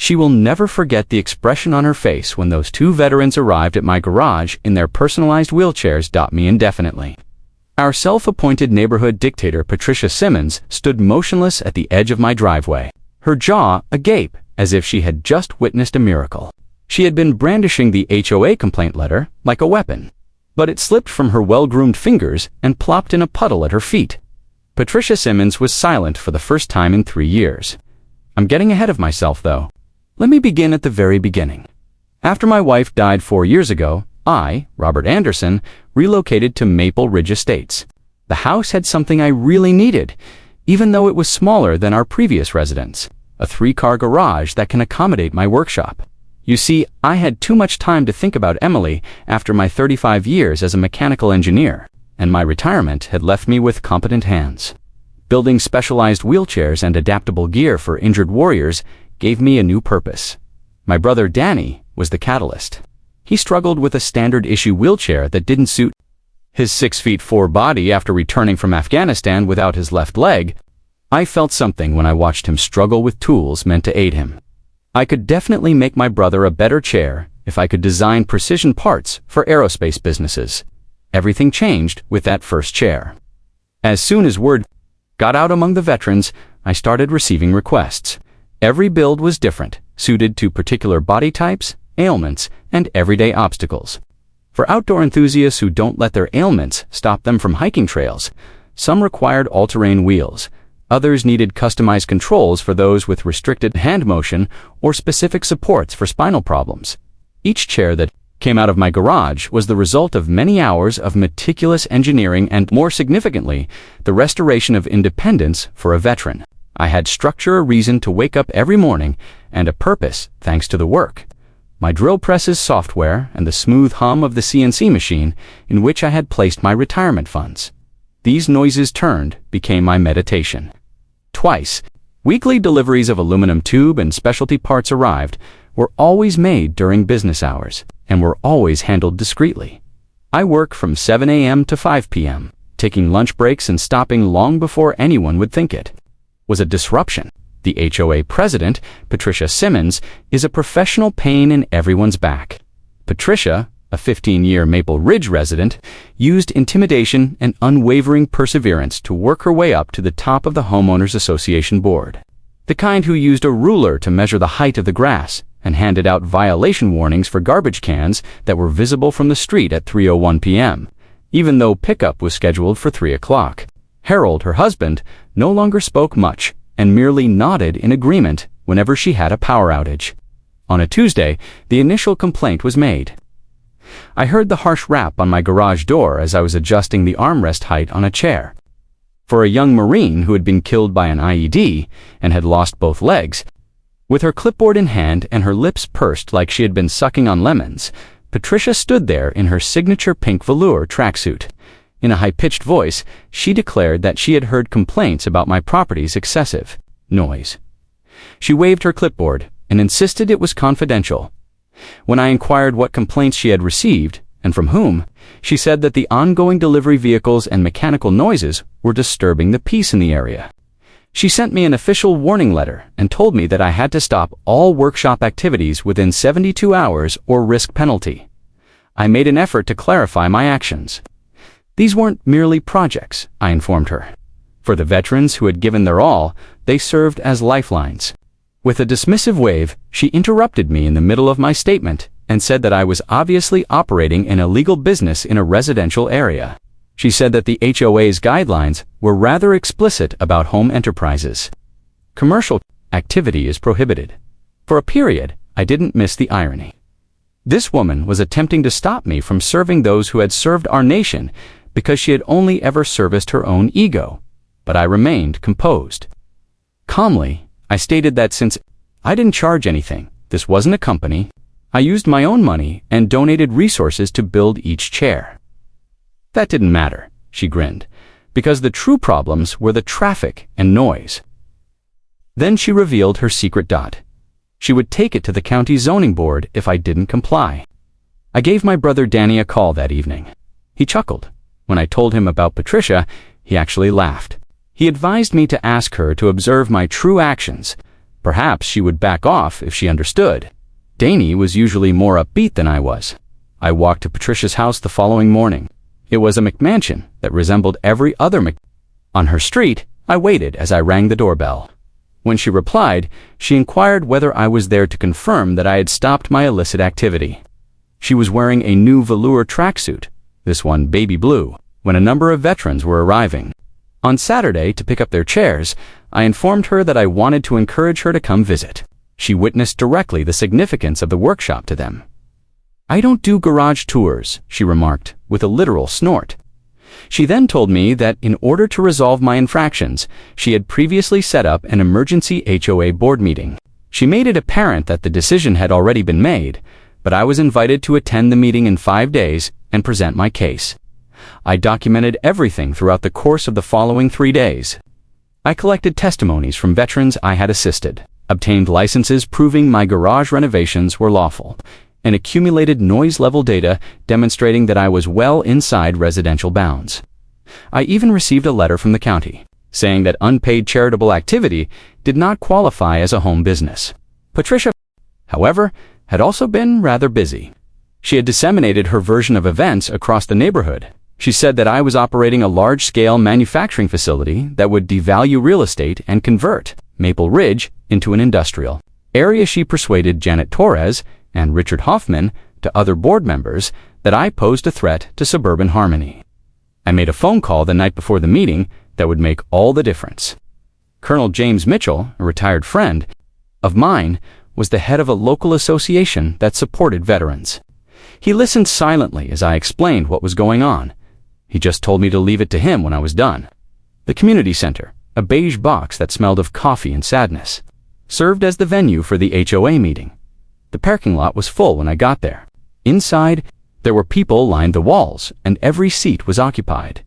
She will never forget the expression on her face when those two veterans arrived at my garage in their personalized wheelchairs. Me indefinitely. Our self-appointed neighborhood dictator Patricia Simmons stood motionless at the edge of my driveway, her jaw agape as if she had just witnessed a miracle. She had been brandishing the HOA complaint letter like a weapon, but it slipped from her well-groomed fingers and plopped in a puddle at her feet. Patricia Simmons was silent for the first time in 3 years. I'm getting ahead of myself, though. Let me begin at the very beginning. After my wife died 4 years ago, I, Robert Anderson, relocated to Maple Ridge Estates. The house had something I really needed, even though it was smaller than our previous residence, a 3-car garage that can accommodate my workshop. You see, I had too much time to think about Emily after my 35 years as a mechanical engineer, and my retirement had left me with competent hands. Building specialized wheelchairs and adaptable gear for injured warriors gave me a new purpose. My brother Danny was the catalyst. He struggled with a standard-issue wheelchair that didn't suit his 6'4" body after returning from Afghanistan without his left leg. I felt something when I watched him struggle with tools meant to aid him. I could definitely make my brother a better chair if I could design precision parts for aerospace businesses. Everything changed with that first chair. As soon as word got out among the veterans, I started receiving requests. Every build was different, suited to particular body types, ailments, and everyday obstacles. For outdoor enthusiasts who don't let their ailments stop them from hiking trails, some required all-terrain wheels. Others needed customized controls for those with restricted hand motion or specific supports for spinal problems. Each chair that came out of my garage was the result of many hours of meticulous engineering and, more significantly, the restoration of independence for a veteran. I had structure, a reason to wake up every morning, and a purpose thanks to the work. My drill press's software and the smooth hum of the CNC machine in which I had placed my retirement funds. These noises turned became my meditation. Twice, weekly deliveries of aluminum tube and specialty parts arrived, were always made during business hours, and were always handled discreetly. I work from 7 a.m. to 5 p.m., taking lunch breaks and stopping long before anyone would think it was a disruption. The HOA president, Patricia Simmons, is a professional pain in everyone's back. Patricia, a 15-year Maple Ridge resident, used intimidation and unwavering perseverance to work her way up to the top of the Homeowners Association board. The kind who used a ruler to measure the height of the grass and handed out violation warnings for garbage cans that were visible from the street at 3:01 p.m., even though pickup was scheduled for 3 o'clock. Harold, her husband, no longer spoke much and merely nodded in agreement whenever she had a power outage. On a Tuesday, the initial complaint was made. I heard the harsh rap on my garage door as I was adjusting the armrest height on a chair. For a young Marine who had been killed by an IED and had lost both legs, with her clipboard in hand and her lips pursed like she had been sucking on lemons, Patricia stood there in her signature pink velour tracksuit. In a high-pitched voice, she declared that she had heard complaints about my property's excessive noise. She waved her clipboard and insisted it was confidential. When I inquired what complaints she had received, and from whom, she said that the ongoing delivery vehicles and mechanical noises were disturbing the peace in the area. She sent me an official warning letter and told me that I had to stop all workshop activities within 72 hours or risk penalty. I made an effort to clarify my actions. These weren't merely projects, I informed her. For the veterans who had given their all, they served as lifelines. With a dismissive wave, she interrupted me in the middle of my statement and said that I was obviously operating an illegal business in a residential area. She said that the HOA's guidelines were rather explicit about home enterprises. Commercial activity is prohibited. For a period, I didn't miss the irony. This woman was attempting to stop me from serving those who had served our nation because she had only ever serviced her own ego, but I remained composed. Calmly, I stated that since I didn't charge anything, this wasn't a company, I used my own money and donated resources to build each chair. That didn't matter, she grinned, because the true problems were the traffic and noise. Then she revealed her secret dot. She would take it to the county zoning board if I didn't comply. I gave my brother Danny a call that evening. He chuckled. When I told him about Patricia, he actually laughed. He advised me to ask her to observe my true actions. Perhaps she would back off if she understood. Danny was usually more upbeat than I was. I walked to Patricia's house the following morning. It was a McMansion that resembled every other On her street, I waited as I rang the doorbell. When she replied, she inquired whether I was there to confirm that I had stopped my illicit activity. She was wearing a new velour tracksuit, this one baby blue, when a number of veterans were arriving. On Saturday, to pick up their chairs, I informed her that I wanted to encourage her to come visit. She witnessed directly the significance of the workshop to them. "I don't do garage tours," she remarked, with a literal snort. She then told me that in order to resolve my infractions, she had previously set up an emergency HOA board meeting. She made it apparent that the decision had already been made, but I was invited to attend the meeting in 5 days and present my case. I documented everything throughout the course of the following 3 days. I collected testimonies from veterans I had assisted, obtained licenses proving my garage renovations were lawful, and accumulated noise level data demonstrating that I was well inside residential bounds. I even received a letter from the county saying that unpaid charitable activity did not qualify as a home business. Patricia, however, had also been rather busy. She had disseminated her version of events across the neighborhood. She said that I was operating a large-scale manufacturing facility that would devalue real estate and convert Maple Ridge into an industrial area. She persuaded Janet Torres and Richard Hoffman, to other board members, that I posed a threat to suburban harmony. I made a phone call the night before the meeting that would make all the difference. Colonel James Mitchell, a retired friend of mine, was the head of a local association that supported veterans. He listened silently as I explained what was going on. He just told me to leave it to him when I was done. The community center, a beige box that smelled of coffee and sadness, served as the venue for the HOA meeting. The parking lot was full when I got there. Inside, there were people lined the walls, and every seat was occupied.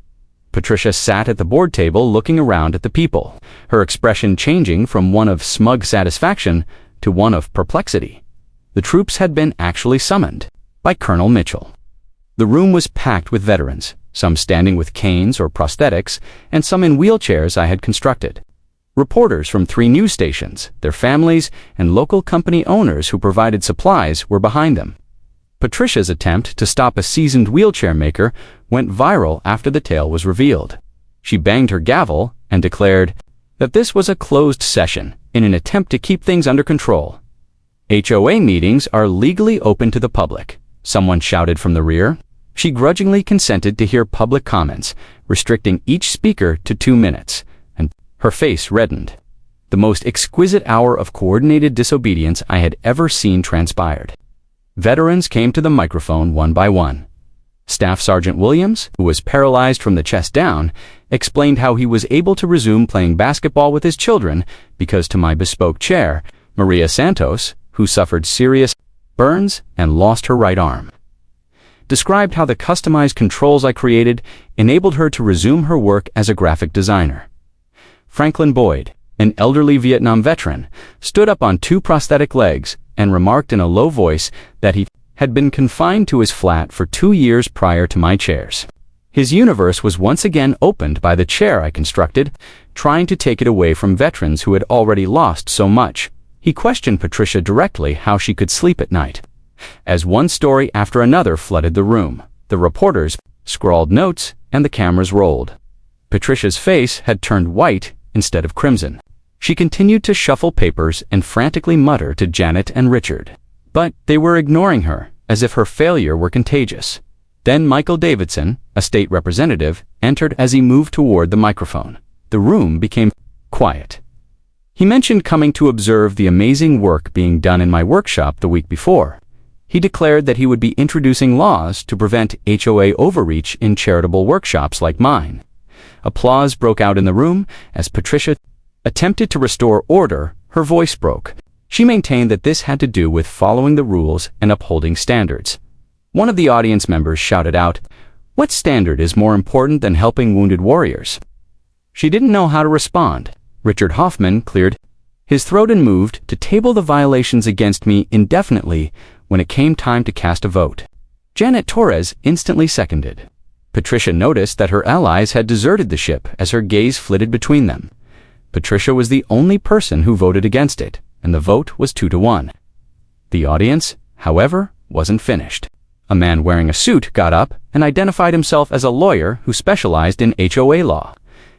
Patricia sat at the board table looking around at the people, her expression changing from one of smug satisfaction to one of perplexity. The troops had been actually summoned by Colonel Mitchell. The room was packed with veterans, some standing with canes or prosthetics, and some in wheelchairs I had constructed. Reporters from 3 news stations, their families, and local company owners who provided supplies were behind them. Patricia's attempt to stop a seasoned wheelchair maker went viral after the tale was revealed. She banged her gavel and declared that this was a closed session in an attempt to keep things under control. "HOA meetings are legally open to the public," someone shouted from the rear. She grudgingly consented to hear public comments, restricting each speaker to 2 minutes, and her face reddened. The most exquisite hour of coordinated disobedience I had ever seen transpired. Veterans came to the microphone one by one. Staff Sergeant Williams, who was paralyzed from the chest down, explained how he was able to resume playing basketball with his children because to my bespoke chair, Maria Santos, who suffered serious burns and lost her right arm, described how the customized controls I created enabled her to resume her work as a graphic designer. Franklin Boyd, an elderly Vietnam veteran, stood up on 2 prosthetic legs and remarked in a low voice that he had been confined to his flat for 2 years prior to my chairs. His universe was once again opened by the chair I constructed, trying to take it away from veterans who had already lost so much. He questioned Patricia directly how she could sleep at night. As one story after another flooded the room, the reporters scrawled notes and the cameras rolled. Patricia's face had turned white instead of crimson. She continued to shuffle papers and frantically mutter to Janet and Richard, but they were ignoring her as if her failure were contagious. Then Michael Davidson, a state representative, entered as he moved toward the microphone. The room became quiet. He mentioned coming to observe the amazing work being done in my workshop the week before. He declared that he would be introducing laws to prevent HOA overreach in charitable workshops like mine. Applause broke out in the room as Patricia attempted to restore order. Her voice broke. She maintained that this had to do with following the rules and upholding standards. One of the audience members shouted out, "What standard is more important than helping wounded warriors?" She didn't know how to respond. Richard Hoffman cleared his throat and moved to table the violations against me indefinitely when it came time to cast a vote. Janet Torres instantly seconded. Patricia noticed that her allies had deserted the ship as her gaze flitted between them. Patricia was the only person who voted against it, and the vote was 2-1. The audience, however, wasn't finished. A man wearing a suit got up and identified himself as a lawyer who specialized in HOA law.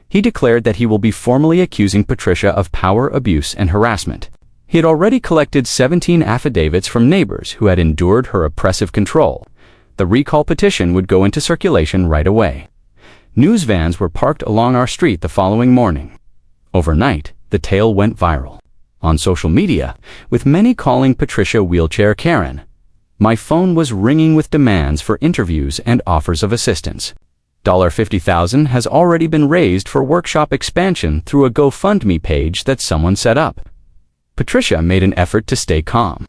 He declared that he will be formally accusing Patricia of power abuse and harassment. He had already collected 17 affidavits from neighbors who had endured her oppressive control. The recall petition would go into circulation right away. News vans were parked along our street the following morning. Overnight, the tale went viral. On social media, with many calling Patricia Wheelchair Karen. My phone was ringing with demands for interviews and offers of assistance. $50,000 has already been raised for workshop expansion through a GoFundMe page that someone set up. Patricia made an effort to stay calm.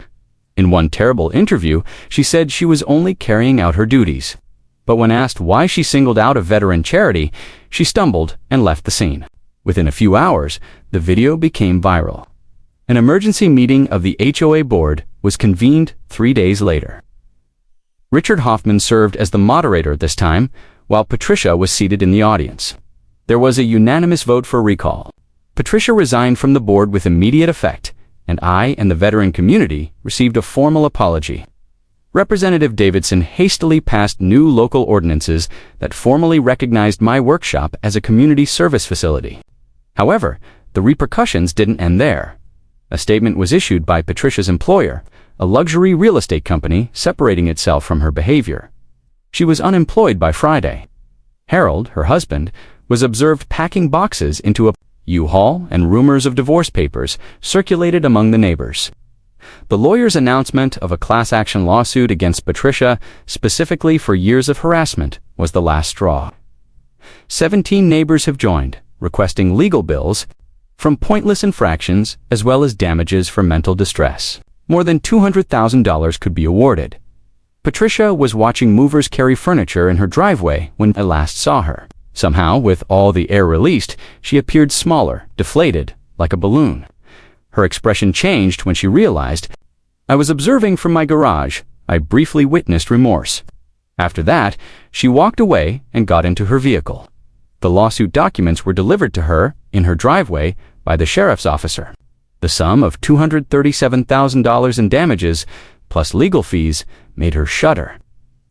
In one terrible interview, she said she was only carrying out her duties. But when asked why she singled out a veteran charity, she stumbled and left the scene. Within a few hours, the video became viral. An emergency meeting of the HOA board was convened 3 days later. Richard Hoffman served as the moderator this time, while Patricia was seated in the audience. There was a unanimous vote for recall. Patricia resigned from the board with immediate effect, and I and the veteran community received a formal apology. Representative Davidson hastily passed new local ordinances that formally recognized my workshop as a community service facility. However, the repercussions didn't end there. A statement was issued by Patricia's employer, a luxury real estate company separating itself from her behavior. She was unemployed by Friday. Harold, her husband, was observed packing boxes into a U-Haul, and rumors of divorce papers circulated among the neighbors. The lawyer's announcement of a class action lawsuit against Patricia, specifically for years of harassment, was the last straw. 17 neighbors have joined, requesting legal bills from pointless infractions as well as damages for mental distress. More than $200,000 could be awarded. Patricia was watching movers carry furniture in her driveway when I last saw her. Somehow, with all the air released, she appeared smaller, deflated, like a balloon. Her expression changed when she realized, "I was observing from my garage. I briefly witnessed remorse." After that, she walked away and got into her vehicle. The lawsuit documents were delivered to her, in her driveway, by the sheriff's officer. The sum of $237,000 in damages, plus legal fees, made her shudder.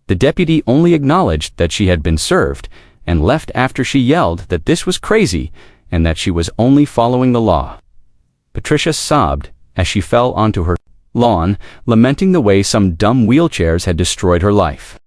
The deputy only acknowledged that she had been served, and left after she yelled that this was crazy and that she was only following the law. Patricia sobbed as she fell onto her lawn, lamenting the way some dumb wheelchairs had destroyed her life.